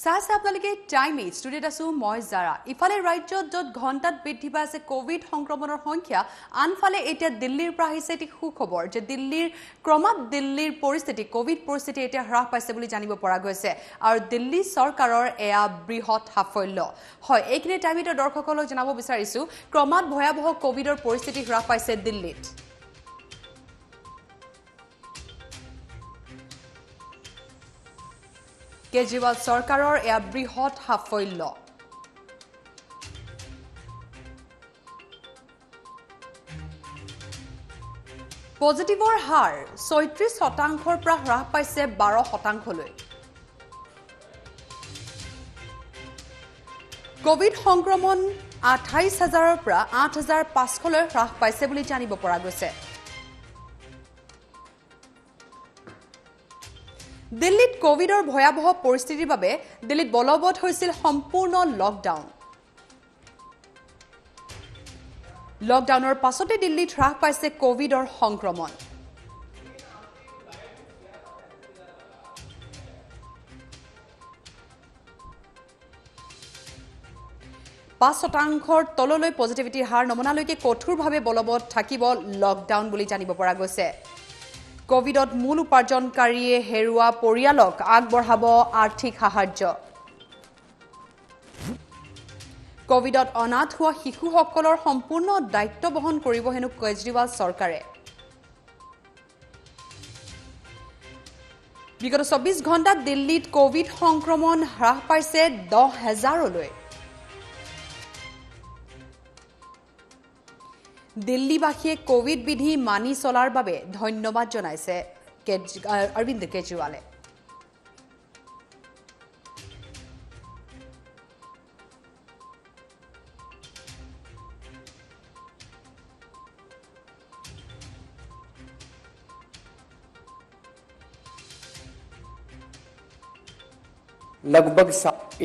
চাইছে আপোনালোকে time age ষ্টুডিঅ'ত আছো মই জাৰা ইফালে ৰাজ্যত য'ত ঘণ্টাত বৃদ্ধি পাই আছে কোভিড সংক্ৰমণৰ সংখ্যা আনফালে এতিয়া দিল্লীৰ পৰা আহিছে এটি সুখবৰ যে ক্ৰমাৎ দিল্লীৰ পৰিস্থিতি কোভিড পৰিস্থিতি এতিয়া হ্ৰাস পাইছে বুলি জানিব পৰা গৈছে আৰু দিল্লী চৰকাৰৰ এয়া বৃহৎ সাফল্য হয় এইখিনি টাইমিটৰ দৰ্শকসকলক জনাব বিচাৰিছো ক্ৰমাৎ ভয়াৱহ কোভিডৰ পৰিস্থিতি হ্ৰাস পাইছে দিল্লীত কেজৰিৱাল চৰকাৰৰ এয়া বৃহৎ সাফল্য পজিটিভৰ হাৰ ৩৬% পৰা হ্ৰাস পাইছে ১২%লৈ কোভিড সংক্ৰমণ ২৮,০০০ৰ পৰা ৮,৫০০লৈ হ্ৰাস পাইছে বুলি জানিব পৰা গৈছে দিল্লীত কোভিডৰ ভয়াৱহ পৰিস্থিতিৰ বাবে দিল্লীত বলবৎ হৈছিল সম্পূৰ্ণ লকডাউনৰ পাছতে দিল্লীত হ্ৰাস পাইছে কোভিডৰ সংক্ৰমণ পাঁচ শতাংশৰ তললৈ পজিটিভিটিৰ হাৰ নমনালৈকে কঠোৰভাৱে বলবৎ থাকিব লকডাউন বুলি জানিব পৰা গৈছে কোভিডত মূল উপাৰ্জনকাৰীয়ে হেৰুৱা পৰিয়ালক আগবঢ়াব আৰ্থিক সাহায্য কোভিডত অনাথ হোৱা শিশুসকলৰ সম্পূৰ্ণ দায়িত্ব বহন কৰিব হেনো কেজৰিৱাল চৰকাৰে বিগত ২৪ ঘণ্টাত দিল্লীত কোভিড সংক্ৰমণ হ্ৰাস পাইছে ১০,০০০লৈ দিল্লীবাসীয়ে কোভিড বিধি মানি চলাৰ বাবে ধন্যবাদ জনাইছে অৰবিন্দ কেজৰিৱালে लगभग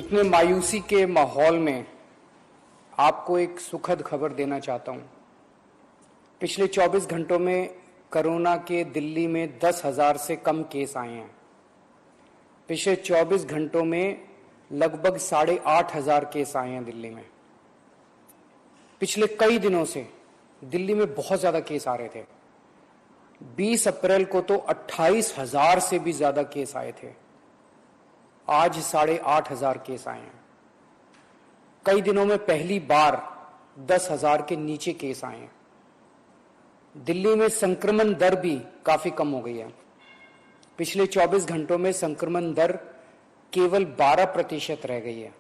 इतने मायूसी के माहौल में आपको एक सुखद खबर देना चाहता हूं पिछले 24 घंटों में कोरोना के दिल्ली में 10,000 से कम केस आए हैं पिछले 24 घंटों में लगभग 8,500 केस आए हैं दिल्ली में पिछले कई दिनों से दिल्ली में बहुत ज्यादा केस आ रहे थे 20 अप्रैल को तो 28,000 से भी ज्यादा केस आए थे आज 8,500 केस आए हैं कई दिनों में पहली बार 10,000 के नीचे केस आए हैं दिल्ली में संक्रमण दर भी काफी कम हो गई है पिछले 24 घंटों में संक्रमण दर केवल 12% रह गई है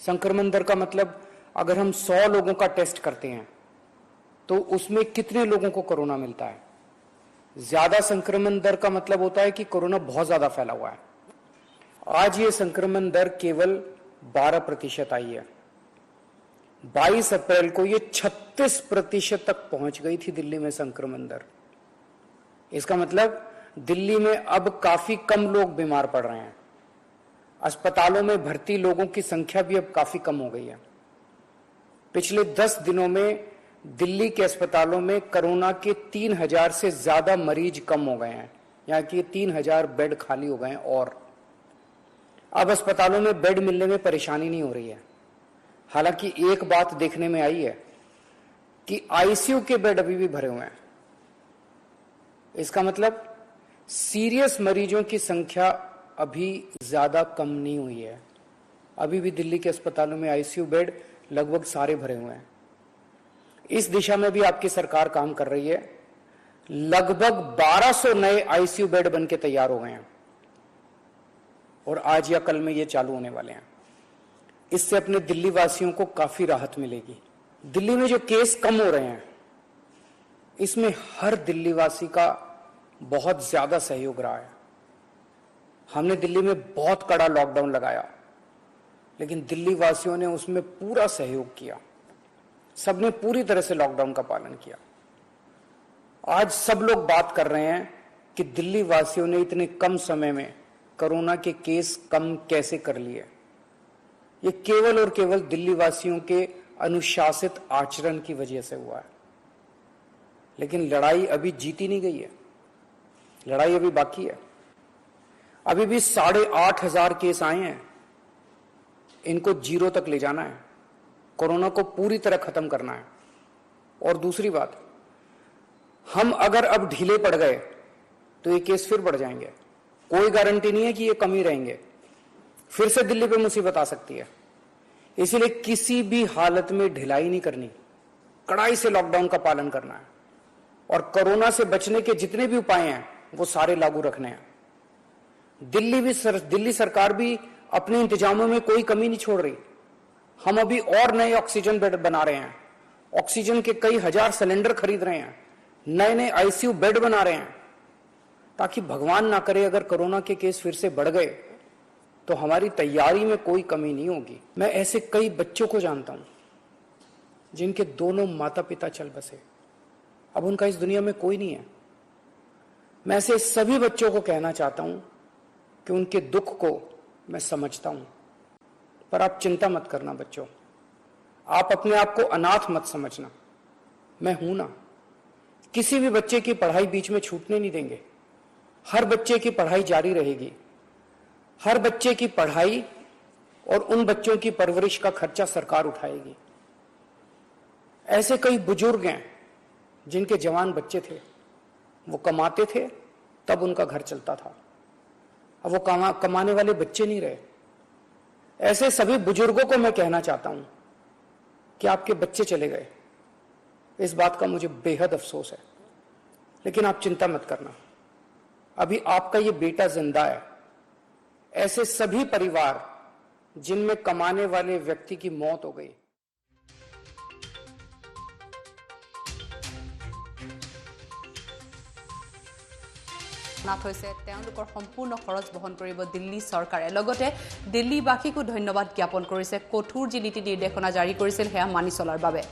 संक्रमण दर का मतलब अगर हम 100 लोगों का टेस्ट करते हैं तो उसमें कितने लोगों को कोरोना मिलता है ज्यादा संक्रमण दर का मतलब होता है कि कोरोना बहुत ज्यादा फैला हुआ है आज ये संक्रमण दर केवल 12% आई है 22 अप्रैल को ये 36% तक पहुंच गई थी दिल्ली में संक्रमण दर इसका मतलब दिल्ली में अब काफी कम लोग बीमार पड़ रहे हैं अस्पतालों में भर्ती लोगों की संख्या भी अब काफी कम हो गई है पिछले 10 दिनों में दिल्ली के अस्पतालों में कोरोना के 3,000 से ज्यादा मरीज कम हो गए हैं यहाँ की 3,000 बेड खाली हो गए हैं और अब अस्पतालों में बेड मिलने में परेशानी नहीं हो रही है हालांकि एक बात देखने में आई है कि आईसीयू के बेड अभी भी भरे हुए हैं इसका मतलब सीरियस मरीजों की संख्या अभी ज्यादा कम नहीं हुई है अभी भी दिल्ली के अस्पतालों में आईसीयू बेड लगभग सारे भरे हुए हैं इस दिशा में भी आपकी सरकार काम कर रही है लगभग 1200 नए आईसीयू बेड बनके तैयार हो गए हैं और आज या कल में ये चालू होने वाले हैं इससे अपने दिल्ली वासियों को काफी राहत मिलेगी दिल्ली में जो केस कम हो रहे हैं इसमें हर दिल्ली वासी का बहुत ज्यादा सहयोग रहा है हमने दिल्ली में बहुत कड़ा लॉकडाउन लगाया लेकिन दिल्ली वासियों ने उसमें पूरा सहयोग किया सबने पूरी तरह से लॉकडाउन का पालन किया आज सब लोग बात कर रहे हैं कि दिल्ली वासियों ने इतने कम समय में कोरोना के केस कम कैसे कर लिए ये केवल और केवल दिल्ली वासियों के अनुशासित आचरण की वजह से हुआ है लेकिन लड़ाई अभी जीती नहीं गई है लड़ाई अभी बाकी है अभी भी 8,500 केस आए हैं इनको जीरो तक ले जाना है, कोरोना को पूरी तरह खत्म करना है। और दूसरी बात, हम अगर अब ढीले पड़ गए तो ये केस फिर बढ़ जाएंगे। कोई गारंटी नहीं है कि ये कम ही रहेंगे, फिर से दिल्ली पे मुसीबत आ सकती है। इसलिए किसी भी हालत में ढिलाई नहीं करनी, कड़ाई से लॉकडाउन का पालन करना है और कोरोना से बचने के जितने भी उपाय हैं वो सारे लागू रखने हैं। दिल्ली सरकार भी अपने इंतजामों में कोई कमी नहीं छोड़ रही। हम अभी और नए ऑक्सीजन बेड बना रहे हैं, ऑक्सीजन के कई हजार सिलेंडर खरीद रहे हैं, नए नए आईसीयू बेड बना रहे हैं, ताकि भगवान ना करे अगर कोरोना के केस फिर से बढ़ गए तो हमारी तैयारी में कोई कमी नहीं होगी। मैं ऐसे कई बच्चों को जानता हूं जिनके दोनों माता पिता चल बसे, अब उनका इस दुनिया में कोई नहीं है। मैं ऐसे सभी बच्चों को कहना चाहता हूं कि उनके दुख को मैं समझता हूं, पर आप चिंता मत करना बच्चों, आप अपने आप को अनाथ मत समझना। मैं हूं ना, किसी भी बच्चे की पढ़ाई बीच में छूटने नहीं देंगे। हर बच्चे की पढ़ाई जारी रहेगी, हर बच्चे की पढ़ाई और उन बच्चों की परवरिश का खर्चा सरकार उठाएगी। ऐसे कई बुजुर्ग हैं जिनके जवान बच्चे थे, वो कमाते थे तब उनका घर चलता था, अब वो कमाने वाले बच्चे नहीं रहे। ऐसे सभी बुजुर्गों को मैं कहना चाहता हूं कि आपके बच्चे चले गए, इस बात का मुझे बेहद अफसोस है, लेकिन आप चिंता मत करना, अभी आपका ये बेटा जिंदा है। ऐसे सभी परिवार जिनमें कमाने वाले व्यक्ति की मौत हो गई, নাথ হৈছে তেওঁলোকৰ সম্পূৰ্ণ খৰচ বহন কৰিব দিল্লী চৰকাৰে। লগতে দিল্লীবাসীকো ধন্যবাদ জ্ঞাপন কৰিছে কঠোৰ যি নীতি নিৰ্দেশনা জাৰি কৰিছিল সেয়া মানি চলাৰ বাবে।